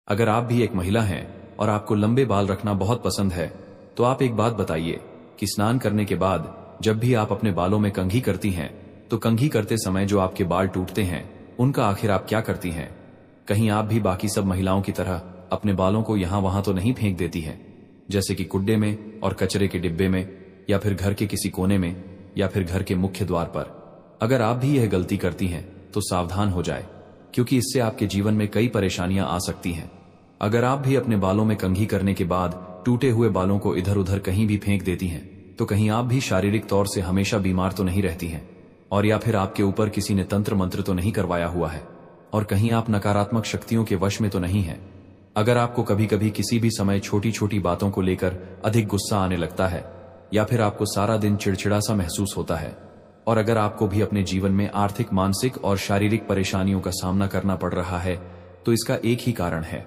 अगर आप भी एक महिला हैं और आपको लंबे बाल रखना बहुत पसंद है, तो आप एक बात बताइए कि स्नान करने के बाद जब भी आप अपने बालों में कंघी करती हैं, तो कंघी करते समय जो आपके बाल टूटते हैं, उनका आखिर आप क्या करती हैं? कहीं आप भी बाकी सब महिलाओं की तरह अपने बालों को यहां वहां तो नहीं फेंक देती हैं, जैसे कि कुड्डे में और कचरे के डिब्बे में, या फिर घर के किसी कोने में, या फिर घर के मुख्य द्वार पर? अगर आप भी यह गलती करती हैं तो सावधान हो जाए, क्योंकि इससे आपके जीवन में कई परेशानियां आ सकती हैं। अगर आप भी अपने बालों में कंघी करने के बाद टूटे हुए बालों को इधर उधर कहीं भी फेंक देती हैं, तो कहीं आप भी शारीरिक तौर से हमेशा बीमार तो नहीं रहती हैं, और या फिर आपके ऊपर किसी ने तंत्र मंत्र तो नहीं करवाया हुआ है, और कहीं आप नकारात्मक शक्तियों के वश में तो नहीं हैं। अगर आपको कभी कभी किसी भी समय छोटी छोटी बातों को लेकर अधिक गुस्सा आने लगता है, या फिर आपको सारा दिन चिड़चिड़ा सा महसूस होता है, और अगर आपको भी अपने जीवन में आर्थिक, मानसिक और शारीरिक परेशानियों का सामना करना पड़ रहा है, तो इसका एक ही कारण है।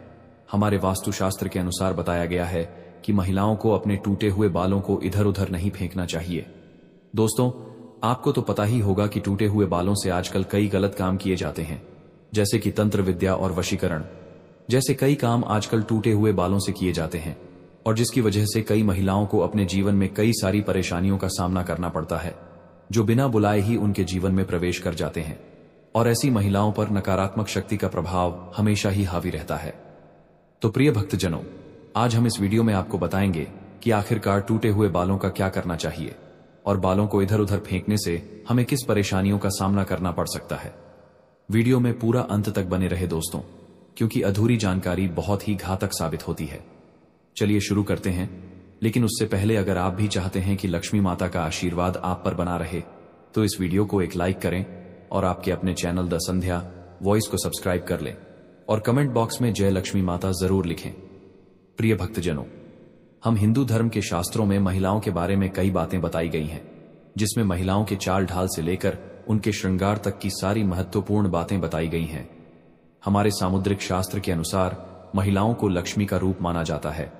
हमारे वास्तुशास्त्र के अनुसार बताया गया है कि महिलाओं को अपने टूटे हुए बालों को इधर उधर नहीं फेंकना चाहिए। दोस्तों, आपको तो पता ही होगा कि टूटे हुए बालों से आजकल कई गलत काम किए जाते हैं, जैसे कि तंत्र विद्या और वशीकरण जैसे कई काम आजकल टूटे हुए बालों से किए जाते हैं, और जिसकी वजह से कई महिलाओं को अपने जीवन में कई सारी परेशानियों का सामना करना पड़ता है, जो बिना बुलाए ही उनके जीवन में प्रवेश कर जाते हैं, और ऐसी महिलाओं पर नकारात्मक शक्ति का प्रभाव हमेशा ही हावी रहता है। तो प्रिय भक्तजनों, आज हम इस वीडियो में आपको बताएंगे कि आखिरकार टूटे हुए बालों का क्या करना चाहिए, और बालों को इधर उधर फेंकने से हमें किस परेशानियों का सामना करना पड़ सकता है। वीडियो में पूरा अंत तक बने रहे दोस्तों, क्योंकि अधूरी जानकारी बहुत ही घातक साबित होती है। चलिए शुरू करते हैं, लेकिन उससे पहले अगर आप भी चाहते हैं कि लक्ष्मी माता का आशीर्वाद आप पर बना रहे, तो इस वीडियो को एक लाइक करें और आपके अपने चैनल द संध्या वॉइस को सब्सक्राइब कर लें, और कमेंट बॉक्स में जय लक्ष्मी माता जरूर लिखें। प्रिय भक्तजनों, हम हिंदू धर्म के शास्त्रों में महिलाओं के बारे में कई बातें बताई गई हैं, जिसमें महिलाओं के चाल ढाल से लेकर उनके श्रृंगार तक की सारी महत्वपूर्ण बातें बताई गई हैं। हमारे सामुद्रिक शास्त्र के अनुसार महिलाओं को लक्ष्मी का रूप माना जाता है।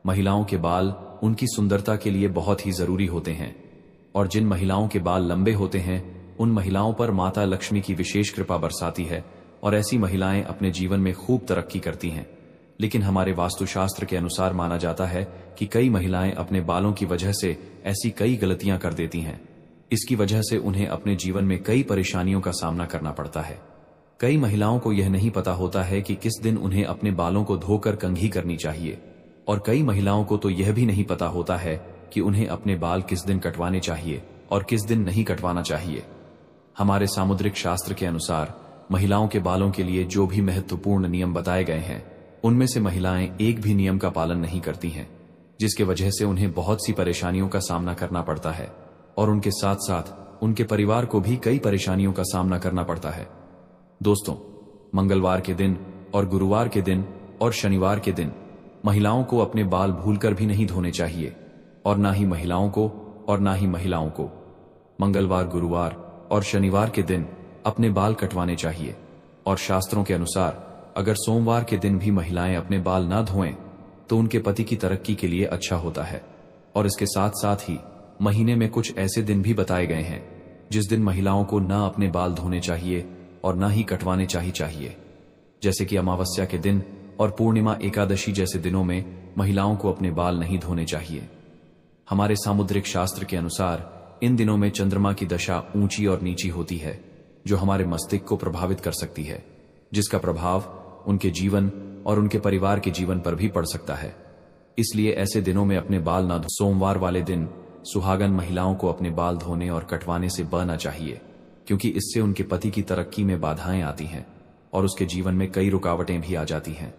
महिलाओं के बाल उनकी सुंदरता के लिए बहुत ही जरूरी होते हैं, और जिन महिलाओं के बाल लंबे होते हैं, उन महिलाओं पर माता लक्ष्मी की विशेष कृपा बरसाती है, और ऐसी महिलाएं अपने जीवन में खूब तरक्की करती हैं। लेकिन हमारे वास्तुशास्त्र के अनुसार माना जाता है कि कई महिलाएं अपने बालों की वजह से ऐसी कई गलतियां कर देती हैं। इसकी वजह से उन्हें अपने जीवन में कई परेशानियों का सामना करना पड़ता है। कई महिलाओं को यह नहीं पता होता है कि किस दिन उन्हें अपने बालों को धोकर कंघी करनी चाहिए, और कई महिलाओं को तो यह भी नहीं पता होता है कि उन्हें अपने बाल किस दिन कटवाने चाहिए और किस दिन नहीं कटवाना चाहिए। हमारे सामुद्रिक शास्त्र के अनुसार महिलाओं के बालों के लिए जो भी महत्वपूर्ण नियम बताए गए हैं, उनमें से महिलाएं एक भी नियम का पालन नहीं करती हैं, जिसके वजह से उन्हें बहुत सी परेशानियों का सामना करना पड़ता है, और उनके साथ साथ उनके परिवार को भी कई परेशानियों का सामना करना पड़ता है। दोस्तों, मंगलवार के दिन और गुरुवार के दिन और शनिवार के दिन महिलाओं को अपने बाल भूलकर भी नहीं धोने चाहिए, और ना ही महिलाओं को और ना ही महिलाओं को मंगलवार, गुरुवार और शनिवार के दिन अपने बाल कटवाने चाहिए। और शास्त्रों के अनुसार अगर सोमवार के दिन भी महिलाएं अपने बाल ना धोएं, तो उनके पति की तरक्की के लिए अच्छा होता है। और इसके साथ साथ ही महीने में कुछ ऐसे दिन भी बताए गए हैं जिस दिन महिलाओं को ना अपने बाल धोने चाहिए और ना ही कटवाने चाहिए, जैसे कि अमावस्या के दिन और पूर्णिमा एकादशी जैसे दिनों में महिलाओं को अपने बाल नहीं धोने चाहिए। हमारे सामुद्रिक शास्त्र के अनुसार इन दिनों में चंद्रमा की दशा ऊंची और नीची होती है, जो हमारे मस्तिष्क को प्रभावित कर सकती है, जिसका प्रभाव उनके जीवन और उनके परिवार के जीवन पर भी पड़ सकता है। इसलिए ऐसे दिनों में अपने बाल न धो। सोमवार वाले दिन सुहागन महिलाओं को अपने बाल धोने और कटवाने से बचना चाहिए, क्योंकि इससे उनके पति की तरक्की में बाधाएं आती हैं और उसके जीवन में कई रुकावटें भी आ जाती हैं।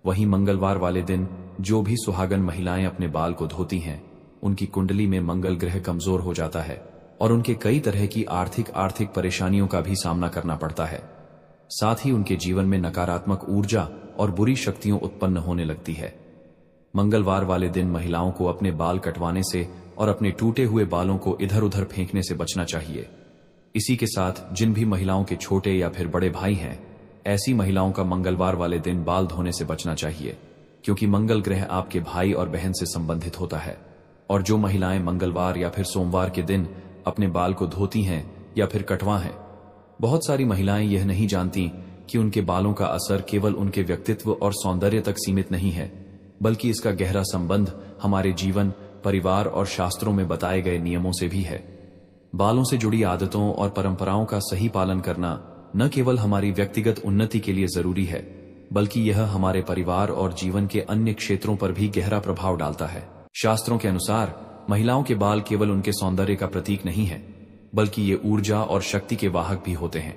वहीं मंगलवार वाले दिन जो भी सुहागन महिलाएं अपने बाल को धोती हैं, उनकी कुंडली में मंगल ग्रह कमजोर हो जाता है, और उनके कई तरह की आर्थिक परेशानियों का भी सामना करना पड़ता है। साथ ही उनके जीवन में नकारात्मक ऊर्जा और बुरी शक्तियों उत्पन्न होने लगती है। मंगलवार वाले दिन महिलाओं को अपने बाल कटवाने से और अपने टूटे हुए बालों को इधर उधर फेंकने से बचना चाहिए। इसी के साथ जिन भी महिलाओं के छोटे या फिर बड़े भाई हैं, ऐसी महिलाओं का मंगलवार वाले दिन बाल धोने से बचना चाहिए, क्योंकि मंगल ग्रह आपके भाई और बहन से संबंधित होता है। और जो महिलाएं मंगलवार या फिर सोमवार के दिन अपने बाल को धोती हैं या फिर कटवा हैं, बहुत सारी महिलाएं यह नहीं जानती कि उनके बालों का असर केवल उनके व्यक्तित्व और सौंदर्य तक सीमित नहीं है, बल्कि इसका गहरा संबंध हमारे जीवन, परिवार और शास्त्रों में बताए गए नियमों से भी है। बालों से जुड़ी आदतों और परंपराओं का सही पालन करना न केवल हमारी व्यक्तिगत उन्नति के लिए जरूरी है, बल्कि यह हमारे परिवार और जीवन के अन्य क्षेत्रों पर भी गहरा प्रभाव डालता है। शास्त्रों के अनुसार महिलाओं के बाल केवल उनके सौंदर्य का प्रतीक नहीं है, बल्कि ये ऊर्जा और शक्ति के वाहक भी होते हैं।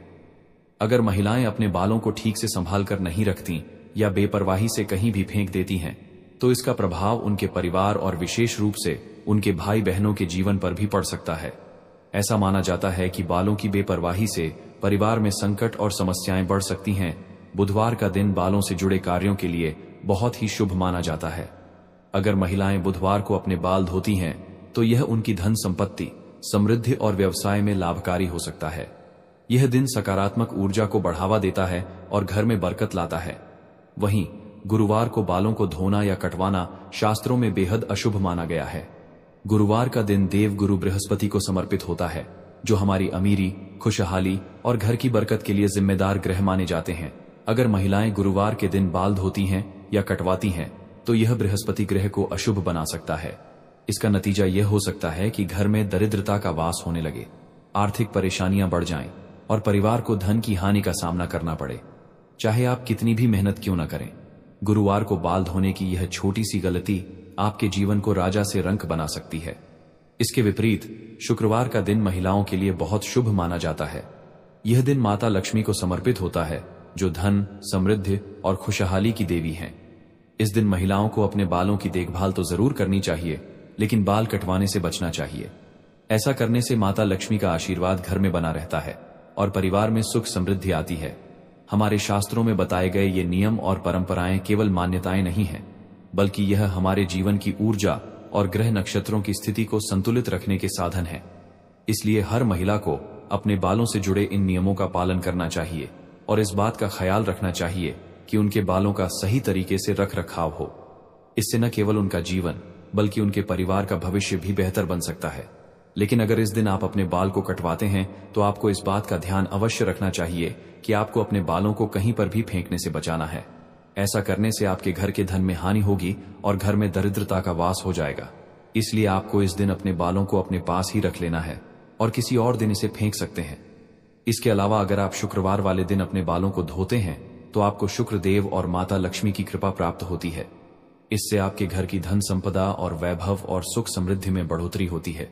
अगर महिलाएं अपने बालों को ठीक से संभाल कर नहीं रखती या बेपरवाही से कहीं भी फेंक देती हैं, तो इसका प्रभाव उनके परिवार और विशेष रूप से उनके भाई बहनों के जीवन पर भी पड़ सकता है। ऐसा माना जाता है कि बालों की बेपरवाही से परिवार में संकट और समस्याएं बढ़ सकती हैं। बुधवार का दिन बालों से जुड़े कार्यों के लिए बहुत ही शुभ माना जाता है। अगर महिलाएं बुधवार को अपने बाल धोती हैं, तो यह उनकी धन संपत्ति, समृद्धि और व्यवसाय में लाभकारी हो सकता है। यह दिन सकारात्मक ऊर्जा को बढ़ावा देता है और घर में बरकत लाता है। वहीं गुरुवार को बालों को धोना या कटवाना शास्त्रों में बेहद अशुभ माना गया है। गुरुवार का दिन देव गुरु बृहस्पति को समर्पित होता है, जो हमारी अमीरी, खुशहाली और घर की बरकत के लिए जिम्मेदार ग्रह माने जाते हैं। अगर महिलाएं गुरुवार के दिन बाल धोती हैं या कटवाती हैं, तो यह बृहस्पति ग्रह को अशुभ बना सकता है। इसका नतीजा यह हो सकता है कि घर में दरिद्रता का वास होने लगे, आर्थिक परेशानियां बढ़ जाएं और परिवार को धन की हानि का सामना करना पड़े, चाहे आप कितनी भी मेहनत क्यों न करें। गुरुवार को बाल धोने की यह छोटी सी गलती आपके जीवन को राजा से रंक बना सकती है। इसके विपरीत शुक्रवार का दिन महिलाओं के लिए बहुत शुभ माना जाता है। यह दिन माता लक्ष्मी को समर्पित होता है, जो धन, समृद्धि और खुशहाली की देवी हैं। इस दिन महिलाओं को अपने बालों की देखभाल तो जरूर करनी चाहिए, लेकिन बाल कटवाने से बचना चाहिए। ऐसा करने से माता लक्ष्मी का आशीर्वाद घर में बना रहता है और परिवार में सुख समृद्धि आती है। हमारे शास्त्रों में बताए गए ये नियम और परंपराएं केवल मान्यताएं नहीं हैं, बल्कि यह हमारे जीवन की ऊर्जा और ग्रह नक्षत्रों की स्थिति को संतुलित रखने के साधन है। इसलिए हर महिला को अपने बालों से जुड़े इन नियमों का पालन करना चाहिए और इस बात का ख्याल रखना चाहिए कि उनके बालों का सही तरीके से रख रखाव हो। इससे न केवल उनका जीवन, बल्कि उनके परिवार का भविष्य भी बेहतर बन सकता है। लेकिन अगर इस दिन आप अपने बाल को कटवाते हैं, तो आपको इस बात का ध्यान अवश्य रखना चाहिए कि आपको अपने बालों को कहीं पर भी फेंकने से बचाना है। ऐसा करने से आपके घर के धन में हानि होगी और घर में दरिद्रता का वास हो जाएगा। इसलिए आपको इस दिन अपने बालों को अपने पास ही रख लेना है और किसी और दिन इसे फेंक सकते हैं। इसके अलावा अगर आप शुक्रवार वाले दिन अपने बालों को धोते हैं, तो आपको शुक्र देव और माता लक्ष्मी की कृपा प्राप्त होती है। इससे आपके घर की धन संपदा और वैभव और सुख समृद्धि में बढ़ोतरी होती है।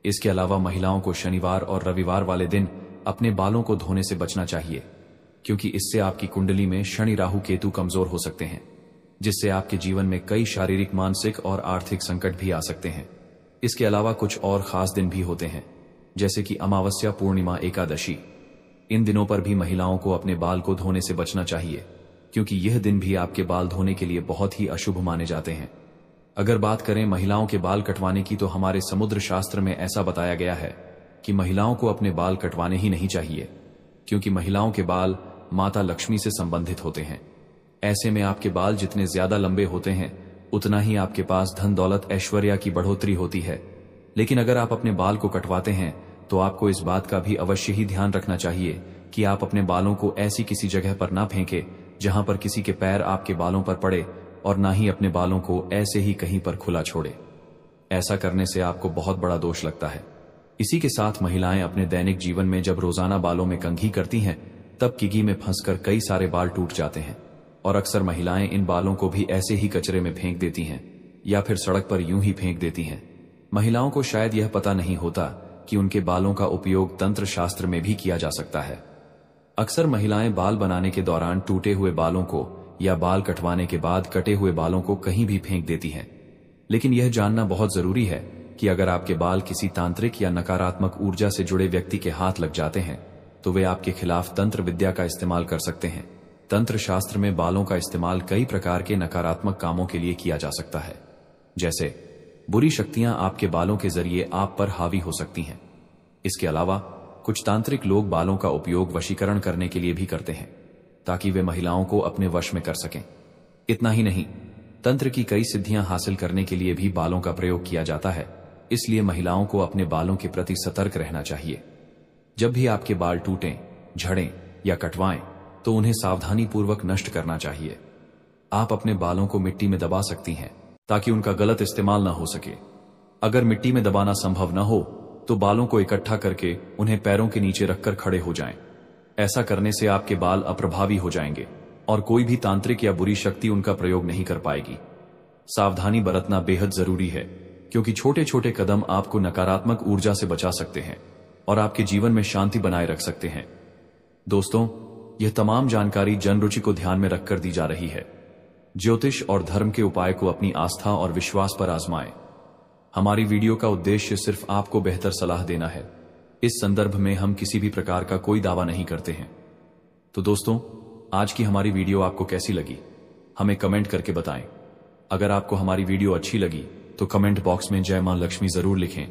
इसके अलावा महिलाओं को शनिवार और रविवार वाले दिन अपने बालों को धोने से बचना चाहिए, क्योंकि इससे आपकी कुंडली में शनि, राहु, केतु कमजोर हो सकते हैं, जिससे आपके जीवन में कई शारीरिक, मानसिक और आर्थिक संकट भी आ सकते हैं। इसके अलावा कुछ और खास दिन भी होते हैं, जैसे कि अमावस्या, पूर्णिमा, एकादशी। इन दिनों पर भी महिलाओं को अपने बाल को धोने से बचना चाहिए, क्योंकि यह दिन भी आपके बाल धोने के लिए बहुत ही अशुभ माने जाते हैं। अगर बात करें महिलाओं के बाल कटवाने की, तो हमारे समुद्र शास्त्र में ऐसा बताया गया है कि महिलाओं को अपने बाल कटवाने ही नहीं चाहिए, क्योंकि महिलाओं के बाल माता लक्ष्मी से संबंधित होते हैं। ऐसे में आपके बाल जितने ज्यादा लंबे होते हैं, उतना ही आपके पास धन, दौलत, ऐश्वर्या की बढ़ोतरी होती है। लेकिन अगर आप अपने बाल को कटवाते हैं, तो आपको इस बात का भी अवश्य ही ध्यान रखना चाहिए कि आप अपने बालों को ऐसी किसी जगह पर ना फेंके जहां पर किसी के पैर आपके बालों पर पड़े, और ना ही अपने बालों को ऐसे ही कहीं पर खुला छोड़े। ऐसा करने से आपको बहुत बड़ा दोष लगता है। इसी के साथ महिलाएं अपने दैनिक जीवन में जब रोजाना बालों में कंघी करती हैं, तब किगी में फंसकर कई सारे बाल टूट जाते हैं, और अक्सर महिलाएं इन बालों को भी ऐसे ही कचरे में फेंक देती हैं या फिर सड़क पर यूं ही फेंक देती हैं। महिलाओं को शायद यह पता नहीं होता कि उनके बालों का उपयोग तंत्र शास्त्र में भी किया जा सकता है। अक्सर महिलाएं बाल बनाने के दौरान टूटे हुए बालों को या बाल कटवाने के बाद कटे हुए बालों को कहीं भी फेंक देती हैं। लेकिन यह जानना बहुत जरूरी है कि अगर आपके बाल किसी तांत्रिक या नकारात्मक ऊर्जा से जुड़े व्यक्ति के हाथ लग जाते हैं, तो वे आपके खिलाफ तंत्र विद्या का इस्तेमाल कर सकते हैं। तंत्र शास्त्र में बालों का इस्तेमाल कई प्रकार के नकारात्मक कामों के लिए किया जा सकता है, जैसे बुरी शक्तियां आपके बालों के जरिए आप पर हावी हो सकती हैं। इसके अलावा कुछ तांत्रिक लोग बालों का उपयोग वशीकरण करने के लिए भी करते हैं, ताकि वे महिलाओं को अपने वश में कर सकें। इतना ही नहीं, तंत्र की कई सिद्धियां हासिल करने के लिए भी बालों का प्रयोग किया जाता है। इसलिए महिलाओं को अपने बालों के प्रति सतर्क रहना चाहिए। जब भी आपके बाल टूटें, झड़ें या कटवाएं, तो उन्हें सावधानी पूर्वक नष्ट करना चाहिए। आप अपने बालों को मिट्टी में दबा सकती हैं ताकि उनका गलत इस्तेमाल न हो सके। अगर मिट्टी में दबाना संभव न हो तो बालों को इकट्ठा करके उन्हें पैरों के नीचे रखकर खड़े हो जाएं। ऐसा करने से आपके बाल अप्रभावी हो जाएंगे और कोई भी तांत्रिक या बुरी शक्ति उनका प्रयोग नहीं कर पाएगी। सावधानी बरतना बेहद जरूरी है, क्योंकि छोटे छोटे कदम आपको नकारात्मक ऊर्जा से बचा सकते हैं और आपके जीवन में शांति बनाए रख सकते हैं। दोस्तों, यह तमाम जानकारी जनरुचि को ध्यान में रखकर दी जा रही है। ज्योतिष और धर्म के उपाय को अपनी आस्था और विश्वास पर आजमाएं। हमारी वीडियो का उद्देश्य सिर्फ आपको बेहतर सलाह देना है। इस संदर्भ में हम किसी भी प्रकार का कोई दावा नहीं करते हैं। तो दोस्तों, आज की हमारी वीडियो आपको कैसी लगी, हमें कमेंट करके बताएं। अगर आपको हमारी वीडियो अच्छी लगी तो कमेंट बॉक्स में जय मां लक्ष्मी जरूर लिखें।